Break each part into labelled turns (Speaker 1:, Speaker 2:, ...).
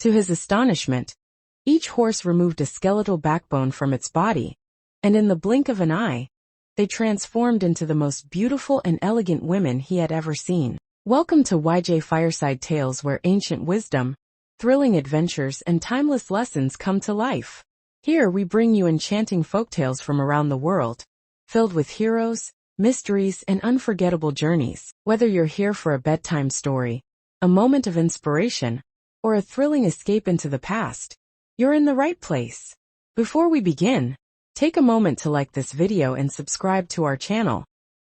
Speaker 1: To his astonishment, each horse removed a skeletal backbone from its body, and in the blink of an eye, they transformed into the most beautiful and elegant women he had ever seen. Welcome to Fireside Tales, where ancient wisdom, thrilling adventures, and timeless lessons come to life. Here we bring you enchanting folktales from around the world, filled with heroes, mysteries, and unforgettable journeys. Whether you're here for a bedtime story, a moment of inspiration, or a thrilling escape into the past, you're in the right place. Before we begin, take a moment to like this video and subscribe to our channel.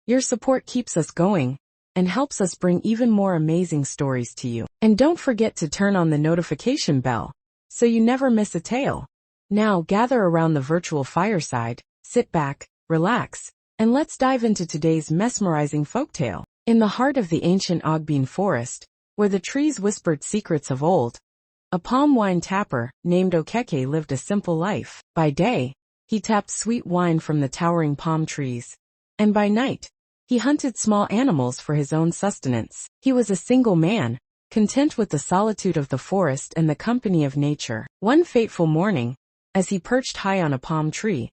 Speaker 1: Your support keeps us going and helps us bring even more amazing stories to you. And don't forget to turn on the notification bell so you never miss a tale. Now gather around the virtual fireside, sit back, relax, and let's dive into today's mesmerizing folktale. In the heart of the ancient Ogbene Forest, where the trees whispered secrets of old, a palm wine tapper named Okeke lived a simple life. By day, he tapped sweet wine from the towering palm trees, and by night, he hunted small animals for his own sustenance. He was a single man, content with the solitude of the forest and the company of nature. One fateful morning, as he perched high on a palm tree,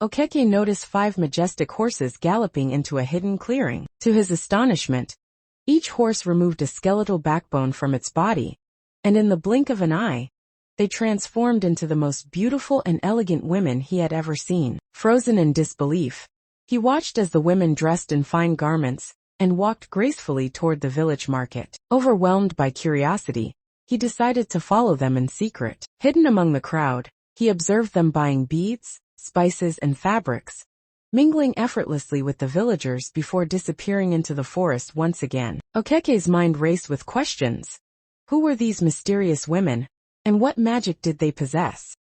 Speaker 1: Okeke noticed 5 majestic horses galloping into a hidden clearing. To his astonishment, each horse removed a skeletal backbone from its body, and in the blink of an eye, they transformed into the most beautiful and elegant women he had ever seen. Frozen in disbelief, he watched as the women dressed in fine garments and walked gracefully toward the village market. Overwhelmed by curiosity, he decided to follow them in secret. Hidden among the crowd, he observed them buying beads, spices, and fabrics, mingling effortlessly with the villagers before disappearing into the forest once again. Okeke's mind raced with questions. Who were these mysterious women, and what magic did they possess?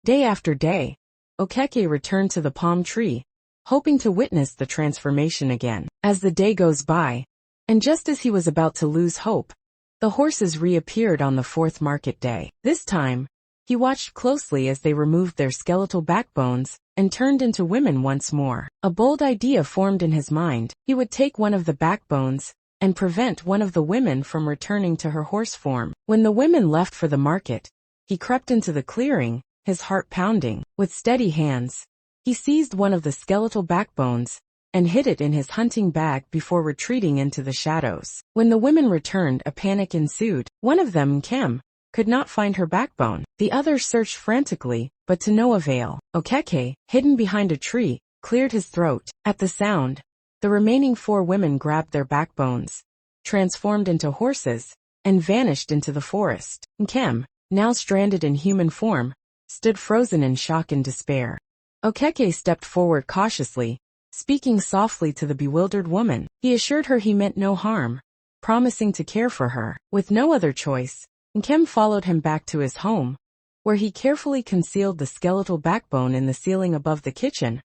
Speaker 1: Day after day, Okeke returned to the palm tree, hoping to witness the transformation again. As the day goes by, and just as he was about to lose hope, the horses reappeared on the 4th market day. This time, he watched closely as they removed their skeletal backbones and turned into women once more. A bold idea formed in his mind. He would take one of the backbones and prevent one of the women from returning to her horse form. When the women left for the market, he crept into the clearing, his heart pounding. With steady hands, he seized one of the skeletal backbones and hid it in his hunting bag before retreating into the shadows. When the women returned, a panic ensued. One of them, Nkem, could not find her backbone. The others searched frantically, but to no avail. Okeke, hidden behind a tree, cleared his throat. At the sound, the remaining 4 women grabbed their backbones, transformed into horses, and vanished into the forest. Nkem, now stranded in human form, stood frozen in shock and despair. Okeke stepped forward cautiously, speaking softly to the bewildered woman. He assured her he meant no harm, promising to care for her. With no other choice, Nkem followed him back to his home, where he carefully concealed the skeletal backbone in the ceiling above the kitchen,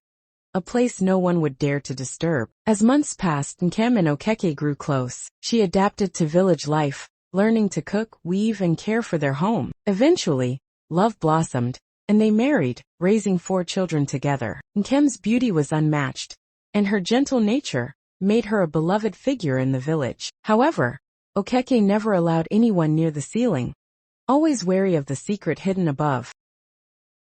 Speaker 1: a place no one would dare to disturb. As months passed, Nkem and Okeke grew close. She adapted to village life, learning to cook, weave, and care for their home. Eventually, love blossomed, and they married, raising 4 children together. Nkem's beauty was unmatched, and her gentle nature made her a beloved figure in the village. However, Okeke never allowed anyone near the ceiling, always wary of the secret hidden above.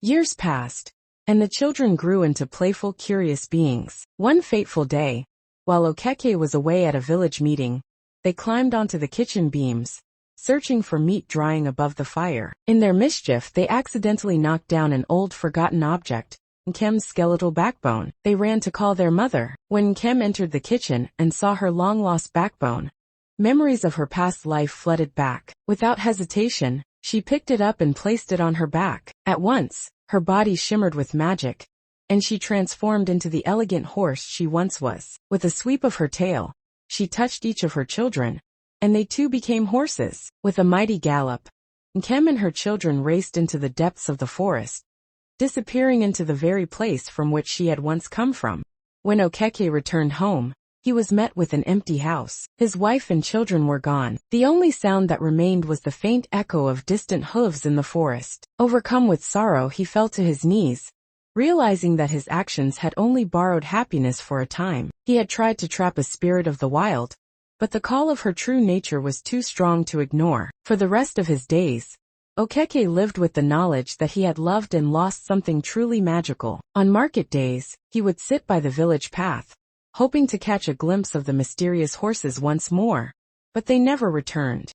Speaker 1: Years passed, and the children grew into playful, curious beings. One fateful day, while Okeke was away at a village meeting, they climbed onto the kitchen beams, searching for meat drying above the fire. In their mischief, they accidentally knocked down an old forgotten object, Nkem's skeletal backbone. They ran to call their mother. When Nkem entered the kitchen and saw her long-lost backbone, memories of her past life flooded back. Without hesitation, she picked it up and placed it on her back. At once, her body shimmered with magic, and she transformed into the elegant horse she once was. With a sweep of her tail, she touched each of her children, and they too became horses. With a mighty gallop, Nkem and her children raced into the depths of the forest, disappearing into the very place from which she had once come from. When Okeke returned home, he was met with an empty house. His wife and children were gone. The only sound that remained was the faint echo of distant hooves in the forest. Overcome with sorrow, he fell to his knees, realizing that his actions had only borrowed happiness for a time. He had tried to trap a spirit of the wild, But the call of her true nature was too strong to ignore. For the rest of his days, Okeke lived with the knowledge that he had loved and lost something truly magical. On market days, he would sit by the village path, hoping to catch a glimpse of the mysterious horses once more. But they never returned.